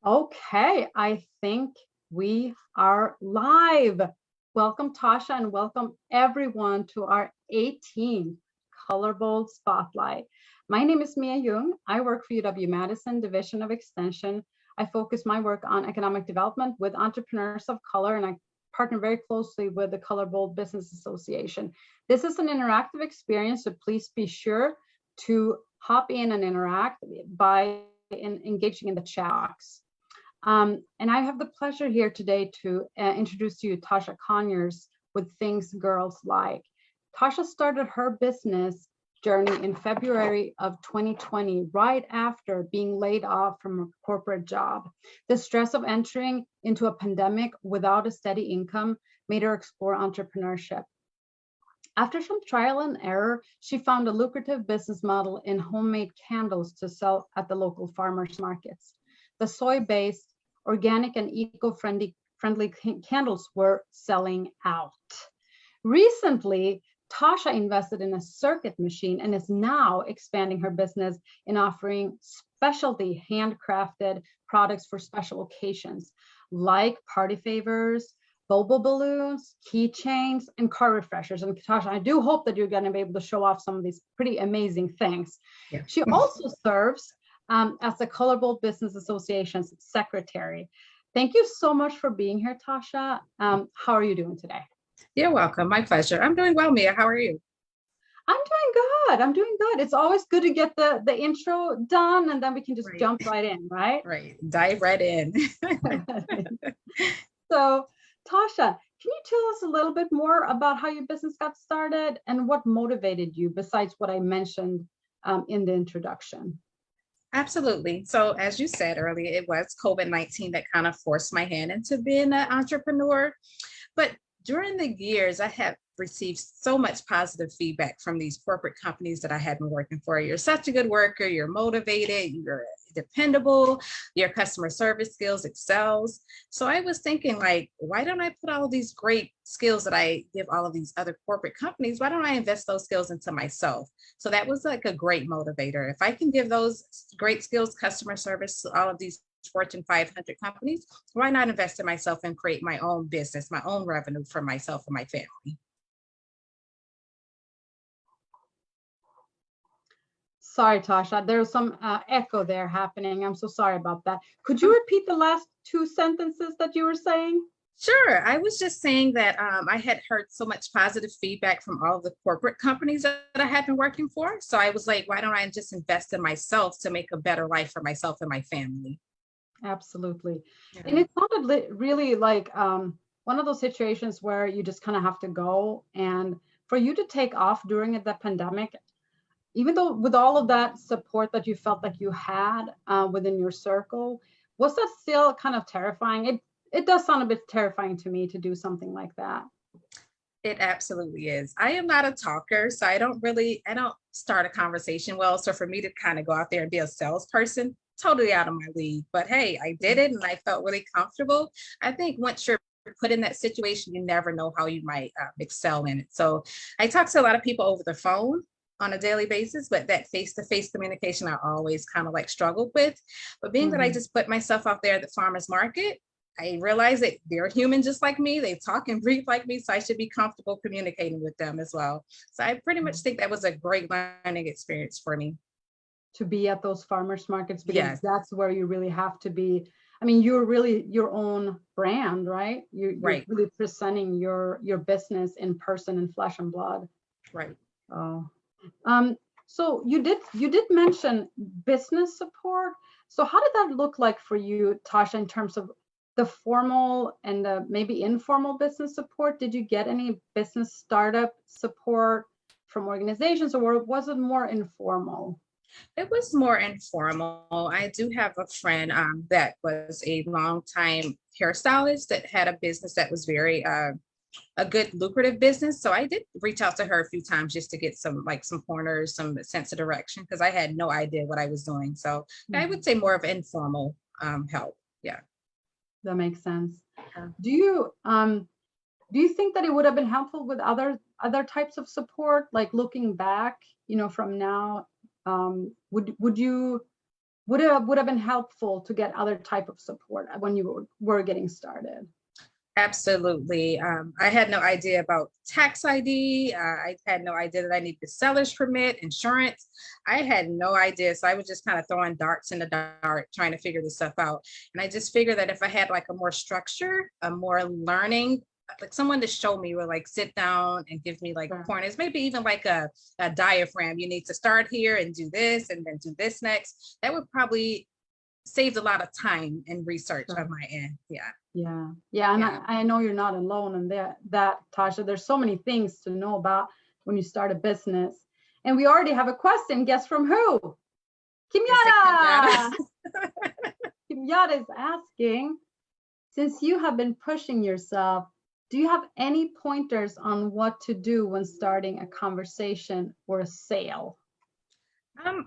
Okay, I think we are live. Welcome, Tasha, and welcome everyone to our 18th Color Bold Spotlight. My name is Mia Jung. I work for UW-Madison Division of Extension. I focus my work on economic development with entrepreneurs of color, and I partner very closely with the Color Bold Business Association. This is an interactive experience, so please be sure to hop in and interact by engaging in the chat box. And I have the pleasure here today to introduce to you Tausha Conyers with Things Girls Like. Tausha started her business journey in February of 2020, right after being laid off from a corporate job. The stress of entering into a pandemic without a steady income made her explore entrepreneurship. After some trial and error, she found a lucrative business model in homemade candles to sell at the local farmers markets. The soy-based, organic, and eco-friendly candles were selling out. Recently, Tausha invested in a circuit machine and is now expanding her business in offering specialty handcrafted products for special occasions, like party favors, Bobo balloons, keychains, and car refreshers. And Tausha, I do hope that you're going to be able to show off some of these pretty amazing things. Yeah. She also serves as the Color Bold Business Association's secretary. Thank you so much for being here, Tausha. How are you doing today? You're welcome. My pleasure. I'm doing well, Mia. How are you? I'm doing good. I'm doing good. It's always good to get the intro done, and then we can just jump right in, right? Right. Dive right in. So, Tausha, can you tell us a little bit more about how your business got started and what motivated you besides what I mentioned in the introduction? Absolutely. So, as you said earlier, it was COVID-19 that kind of forced my hand into being an entrepreneur. But during the years, I have received so much positive feedback from these corporate companies that I had been working for. You're such a good worker, you're motivated, you're dependable, your customer service skills excels. So I was thinking, like, why don't I put all of these great skills that I give all of these other corporate companies, why don't I invest those skills into myself? So that was like a great motivator. If I can give those great skills, customer service, to all of these Fortune 500 companies, why not invest in myself and create my own business, my own revenue for myself and my family? Sorry, Tausha, there's some echo there happening. I'm so sorry about that. Could you repeat the last two sentences that you were saying? Sure. I was just saying that I had heard so much positive feedback from all of the corporate companies that I had been working for. So I was like, why don't I just invest in myself to make a better life for myself and my family? Absolutely. Yeah. And it sounded really like one of those situations where you just kind of have to go. And for you to take off during the pandemic, even though with all of that support that you felt like you had within your circle, was that still kind of terrifying? It does sound a bit terrifying to me to do something like that. It absolutely is. I am not a talker, so I don't start a conversation well. So for me to kind of go out there and be a salesperson, totally out of my league. But hey, I did it and I felt really comfortable. I think once you're put in that situation, you never know how you might excel in it. So I talk to a lot of people over the phone on a daily basis, but that face-to-face communication I always kind of like struggled with. But being that I just put myself out there at the farmer's market, I realize that they're human just like me. They talk and breathe like me, so I should be comfortable communicating with them as well. So I pretty much think that was a great learning experience for me. To be at those farmers markets, because Yes, that's where you really have to be. I mean, you're really your own brand, right? You're right, really presenting your business in person and flesh and blood. right. Oh. Um, so you did mention business support. So how did that look like for you, Tausha, in terms of the formal and the maybe informal business support? Did you get any business startup support from organizations, or was it more informal? It was more informal. I do have a friend that was a long time hairstylist that had a business that was very a good lucrative business. So I did reach out to her a few times just to get some pointers, some sense of direction because I had no idea what I was doing. So I would say more of informal help. Yeah. That makes sense. Yeah. Do you think that it would have been helpful with other types of support, like looking back, from now? Would you would have been helpful to get other type of support when you were getting started? Absolutely. I had no idea about tax ID. I had no idea that I needed a seller's permit, insurance. I had no idea. So I was just kind of throwing darts in the dark, trying to figure this stuff out. And I just figured that if I had like a more structure, a more learning, like someone to show me, or like sit down and give me like Sure. pointers, maybe even like a diaphragm. You need to start here and do this and then do this next. That would probably save a lot of time and research Sure. on my end. Yeah. Yeah. Yeah. And Yeah. I know you're not alone in that, Tausha. There's so many things to know about when you start a business. And we already have a question. Guess from who? Is it Kimyada. Kenyatta? Kimyada is asking, since you have been pushing yourself, do you have any pointers on what to do when starting a conversation or a sale?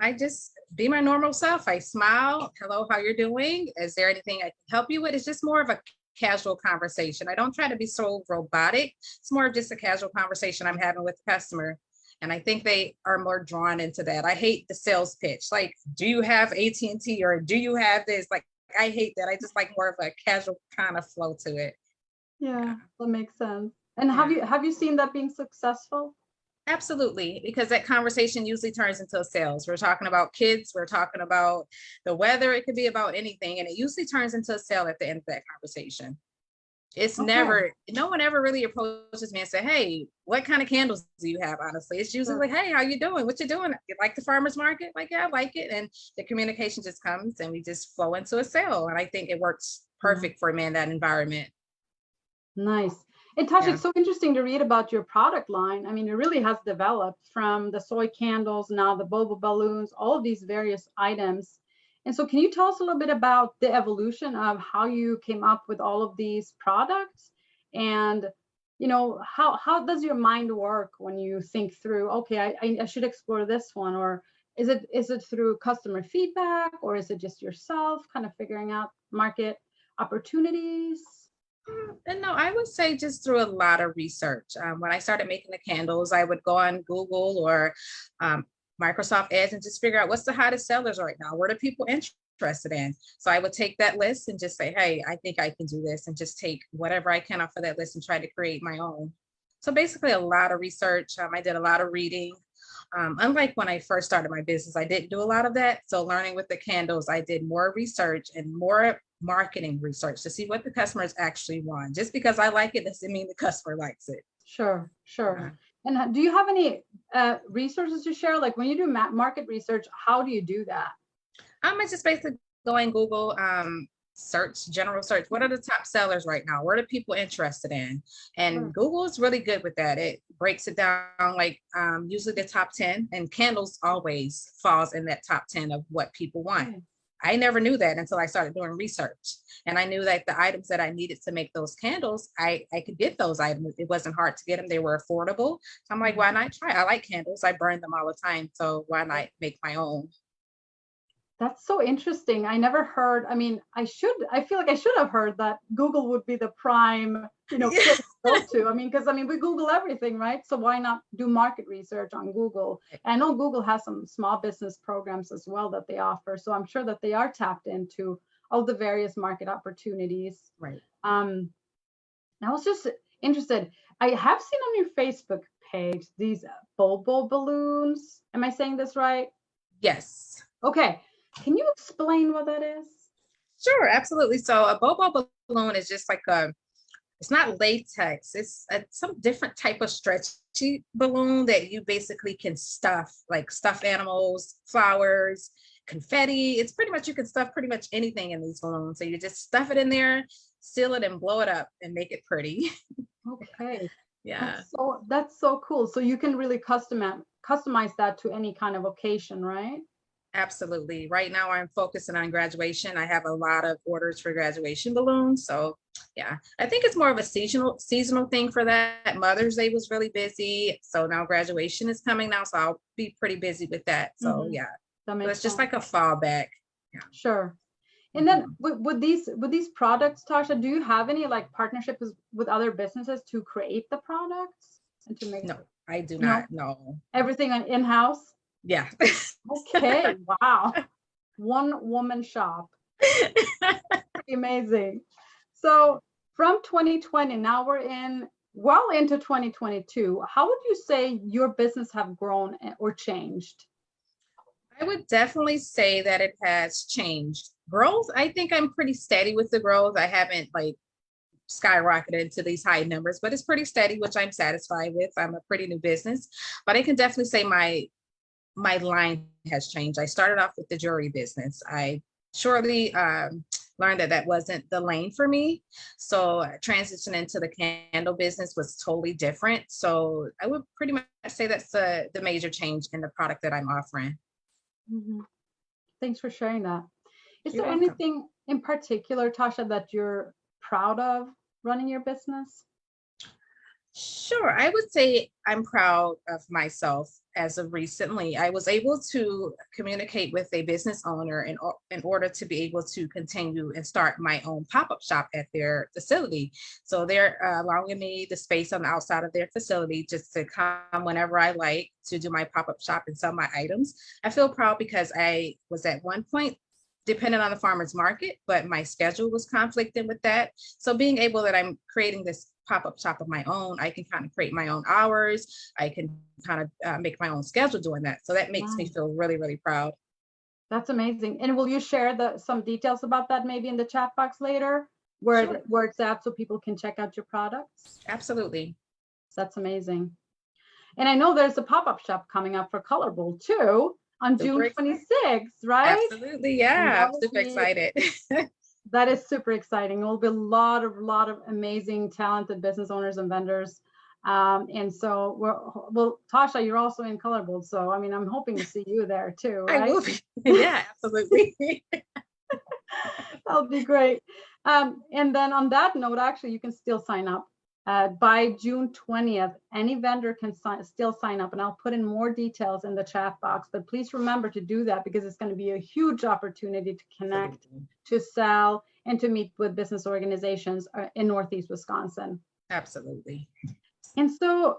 I just be my normal self. I smile. Hello, how you're doing? Is there anything I can help you with? It's just more of a casual conversation. I don't try to be so robotic. It's more of just a casual conversation I'm having with the customer. And I think they are more drawn into that. I hate the sales pitch. Like, do you have AT&T or do you have this? Like, I hate that. I just like more of a casual kind of flow to it. Yeah, that makes sense. And Yeah. have you seen that being successful? Absolutely, because that conversation usually turns into sales. We're talking about kids, we're talking about the weather, it could be about anything, and it usually turns into a sale at the end of that conversation. It's Okay. never, no one ever really approaches me and say, hey, what kind of candles do you have? Honestly, it's usually Sure. like, hey, how you doing? What you doing? You like the farmer's market? Like, yeah, I like it. And the communication just comes and we just flow into a sale. And I think it works Yeah. perfect for me in that environment. Nice. And Tasha, Yeah. it's so interesting to read about your product line. I mean, it really has developed from the soy candles, now the boba balloons, all of these various items. And so can you tell us a little bit about the evolution of how you came up with all of these products? And, how does your mind work when you think through, okay, I should explore this one, or is it through customer feedback, or is it just yourself kind of figuring out market opportunities? And no, I would say just through a lot of research. When I started making the candles, I would go on Google or um, Microsoft Edge and just figure out what's the hottest sellers right now. What are people interested in? So I would take that list and just say, hey, I think I can do this, and just take whatever I can off of that list and try to create my own. So basically, a lot of research. I did a lot of reading. Unlike when I first started my business, I didn't do a lot of that. So learning with the candles, I did more research and more marketing research to see what the customers actually want. Just because I like it doesn't mean the customer likes it. Sure, Uh, sure. And do you have any resources to share? Like when you do market research, how do you do that? I just basically go in Google, search, general search. What are the top sellers right now? What are people interested in? Sure. And Google is really good with that. It breaks it down like usually the top 10, and candles always falls in that top 10 of what people want. Okay. I never knew that until I started doing research. And I knew that the items that I needed to make those candles, I could get those items. It wasn't hard to get them. They were affordable. So I'm like, why not try? I like candles. I burn them all the time. So why not make my own? That's so interesting. I never heard, I mean, I feel like I should have heard that Google would be the prime, place to go to. I mean, because we Google everything, right? So why not do market research on Google? And I know Google has some small business programs as well that they offer. So I'm sure that they are tapped into all the various market opportunities. Right. I was just interested. I have seen on your Facebook page these Bobo balloons. Am I saying this right? Yes. Okay. Can you explain what that is? Sure, absolutely. So a bobo balloon is just like it's not latex. It's some different type of stretchy balloon that you basically can stuff, like stuffed animals, flowers, confetti. It's pretty much, you can stuff pretty much anything in these balloons. So you just stuff it in there, seal it, and blow it up and make it pretty. Okay. Yeah. That's so cool. So you can really customize that to any kind of occasion, right? Absolutely. Right now, I'm focusing on graduation. I have a lot of orders for graduation balloons. So, yeah, I think it's more of a seasonal thing for that. Mother's Day was really busy, so now graduation is coming now. So I'll be pretty busy with that. So, Mhm. yeah, That so makes it's just sense. like a fallback. Yeah. Sure. And then Mhm. with these products, Tasha, do you have any like partnerships with other businesses to create the products and to make No, I do you know not know. everything on in-house? Yeah. Okay. Wow. one woman shop. Pretty amazing. So from 2020, now we're well into 2022. How would you say your business have grown or changed? I would definitely say that it has changed. Growth, I think I'm pretty steady with the growth. I haven't like skyrocketed to these high numbers, but it's pretty steady, which I'm satisfied with. I'm a pretty new business, but I can definitely say my line has changed. I started off with the jewelry business. I shortly learned that that wasn't the lane for me. So transition into the candle business was totally different. So I would pretty much say that's the major change in the product that I'm offering. Mhm. Thanks for sharing that. Is You're there welcome. anything in particular, Tausha, that you're proud of running your business? Sure. I would say I'm proud of myself as of recently. I was able to communicate with a business owner in order to be able to continue and start my own pop-up shop at their facility. So they're allowing me the space on the outside of their facility just to come whenever I like to do my pop-up shop and sell my items. I feel proud because I was at one point dependent on the farmer's market, but my schedule was conflicting with that. So being able that I'm creating this pop-up shop of my own, I can kind of create my own hours. I can kind of make my own schedule doing that. So that makes me Nice. feel really, really proud. That's amazing. And will you share some details about that maybe in the chat box later, Sure, where it's at so people can check out your products? absolutely. That's amazing. And I know there's a pop-up shop coming up for Color Bowl too on Super June excited. 26th, right? Absolutely, And yeah. I'm super excited. that is super exciting. There will be a lot of amazing, talented business owners and vendors. And so well, Tausha, you're also in Color Bowl. So, I mean, I'm hoping to see you there too, I right? will be. Yeah, absolutely. That'll be great. And then on that note, actually, you can still sign up. By June 20th, any vendor can still sign up, and I'll put in more details in the chat box. But please remember to do that because it's going to be a huge opportunity to connect, Absolutely. to sell, and to meet with business organizations in Northeast Wisconsin. Absolutely. And so,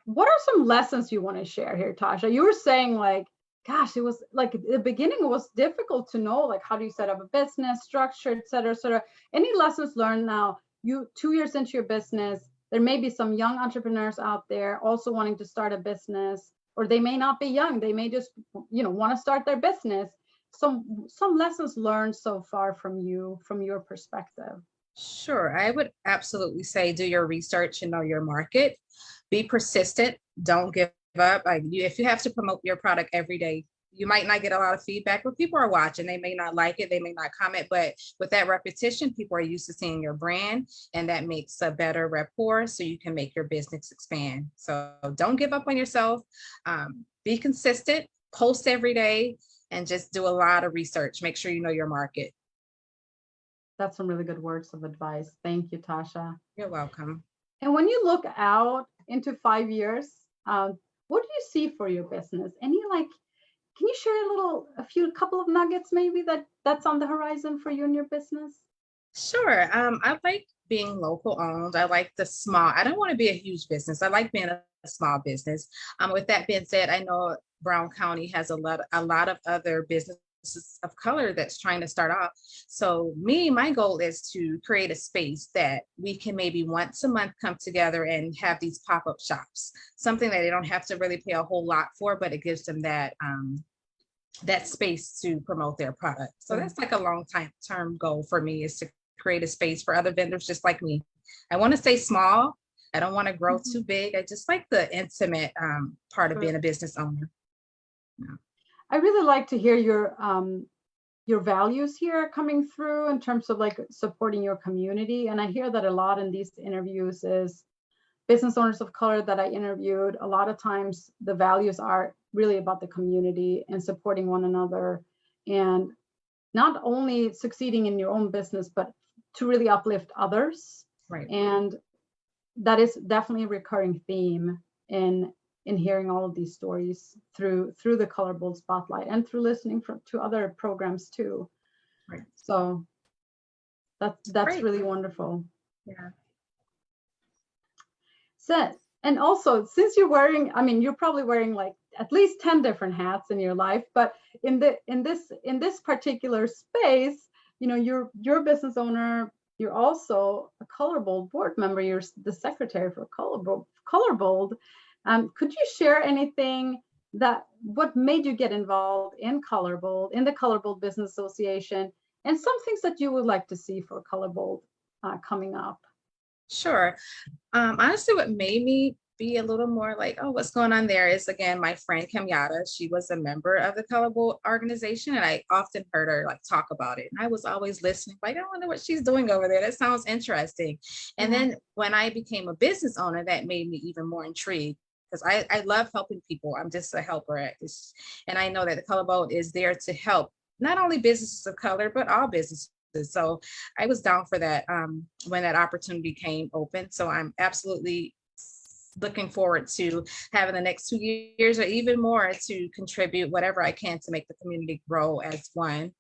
what are some lessons you want to share here, Tausha? You were saying like, gosh, it was like the beginning was difficult to know, like how do you set up a business structure, et cetera, et cetera. Any lessons learned now? You 2 years into your business, there may be some young entrepreneurs out there also wanting to start a business, or they may not be young. They may just, want to start their business. Some lessons learned so far from you, from your perspective. Sure. I would absolutely say do your research and know your market. Be persistent. Don't give up. If you have to promote your product every day, you might not get a lot of feedback, but people are watching. They may not like it. They may not comment, but with that repetition, people are used to seeing your brand, and that makes a better rapport so you can make your business expand. So don't give up on yourself. Be consistent, post every day, and just do a lot of research. Make sure you know your market. That's some really good words of advice. Thank you, Tausha. You're welcome. And when you look out into 5 years, what do you see for your business? Any can you share a couple of nuggets maybe that's on the horizon for you and your business? Sure. I like being local owned. I like the small. I don't want to be a huge business. I like being a small business. With that being said, I know Brown County has a lot of other businesses of color that's trying to start off. So my goal is to create a space that we can maybe once a month come together and have these pop-up shops, something that they don't have to really pay a whole lot for, but it gives them that space to promote their product. So that's like a long term goal for me, is to create a space for other vendors just like me. I want to stay small. I don't want to grow too big. I just like the intimate part of being a business owner. Yeah. I really like to hear your values here coming through in terms of like supporting your community. And I hear that a lot in these interviews is business owners of color that I interviewed. A lot of times the values are really about the community and supporting one another, and not only succeeding in your own business, but to really uplift others. Right. And that is definitely a recurring theme in hearing all of these stories through the Color Bold Spotlight and through listening to other programs too. Right. So that's Great. really wonderful. Yeah. So And also, since you're wearing, I mean, you're probably wearing like at least 10 different hats in your life, but in this particular space, you know, you're a business owner, you're also a Colorbold board member, you're the secretary for Colorbold. Could you share anything that what made you get involved in Colorbold, in the Colorbold Business Association, and some things that you would like to see for Colorbold coming up? Sure. Honestly, what made me be a little more like, oh, what's going on there is again, my friend Kenyatta. She was a member of the Colorable organization, and I often heard her like talk about it. And I was always listening, like, I wonder what she's doing over there. That sounds interesting. And then when I became a business owner, that made me even more intrigued because I love helping people. I'm just a helper at this. And I know that the Colorable is there to help not only businesses of color, but all businesses. So I was down for that when that opportunity came open. So I'm absolutely looking forward to having the next 2 years or even more to contribute whatever I can to make the community grow as one.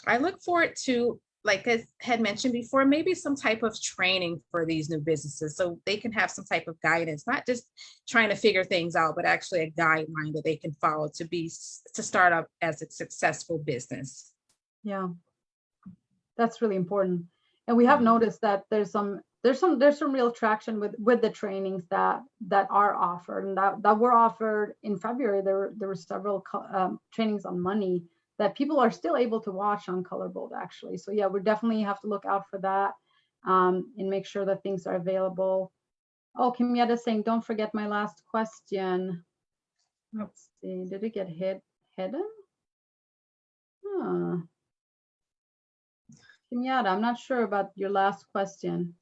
I look forward to, like I had mentioned before, maybe some type of training for these new businesses so they can have some type of guidance, not just trying to figure things out, but actually a guideline that they can follow to start up as a successful business. Yeah. That's really important. And we have noticed that there's some real traction with the trainings that are offered and that were offered in February. There were several trainings on money that people are still able to watch on Colorbold actually. So yeah, we definitely have to look out for that and make sure that things are available. Oh, Kimyetta saying, don't forget my last question. Let's see, did it get hidden? Huh. Kenyatta, I'm not sure about your last question.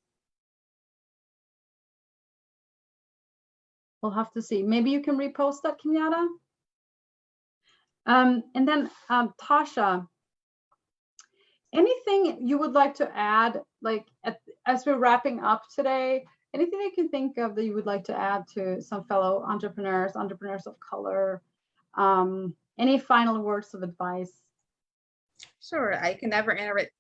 We'll have to see. Maybe you can repost that, Kenyatta. And then Tausha, anything you would like to add, like as we're wrapping up today, anything you can think of that you would like to add to some fellow entrepreneurs of color? Any final words of advice? Sure, I can never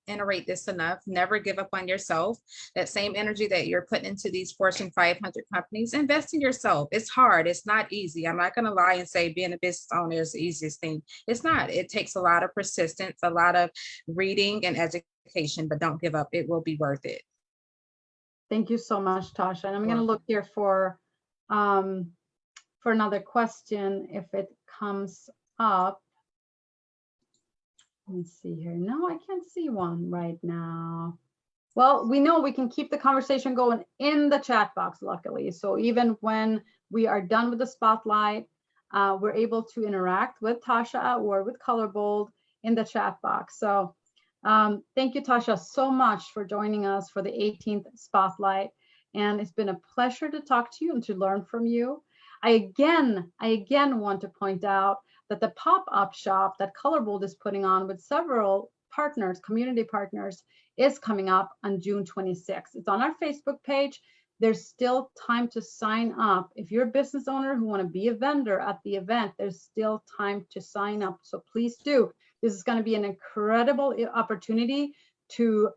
iterate this enough. Never give up on yourself. That same energy that you're putting into these Fortune 500 companies, invest in yourself. It's hard. It's not easy. I'm not going to lie and say being a business owner is the easiest thing. It's not. It takes a lot of persistence, a lot of reading and education, but don't give up. It will be worth it. Thank you so much, Tausha. And I'm going to look here for another question if it comes up. Let me see here. No, I can't see one right now. Well, we know we can keep the conversation going in the chat box, luckily. So even when we are done with the spotlight, we're able to interact with Tausha or with Colorbold in the chat box. So thank you, Tausha, so much for joining us for the 18th spotlight. And it's been a pleasure to talk to you and to learn from you. I again want to point out that the pop-up shop that Colorbold is putting on with several partners, community partners, is coming up on June 26th. It's on our Facebook page. There's still time to sign up. If you're a business owner who want to be a vendor at the event, there's still time to sign up. So please do. This is going to be an incredible opportunity to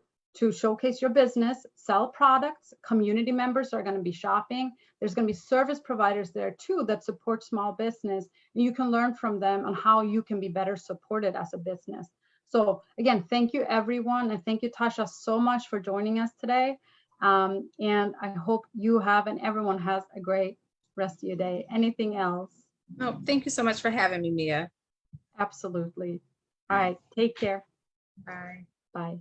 showcase your business, sell products. Community members are going to be shopping. There's going to be service providers there too that support small business. And you can learn from them on how you can be better supported as a business. So again, thank you everyone. And thank you, Tausha, so much for joining us today. And I hope you have and everyone has a great rest of your day. Anything else? No, thank you so much for having me, Mia. Absolutely. All right. Take care. Bye. Bye.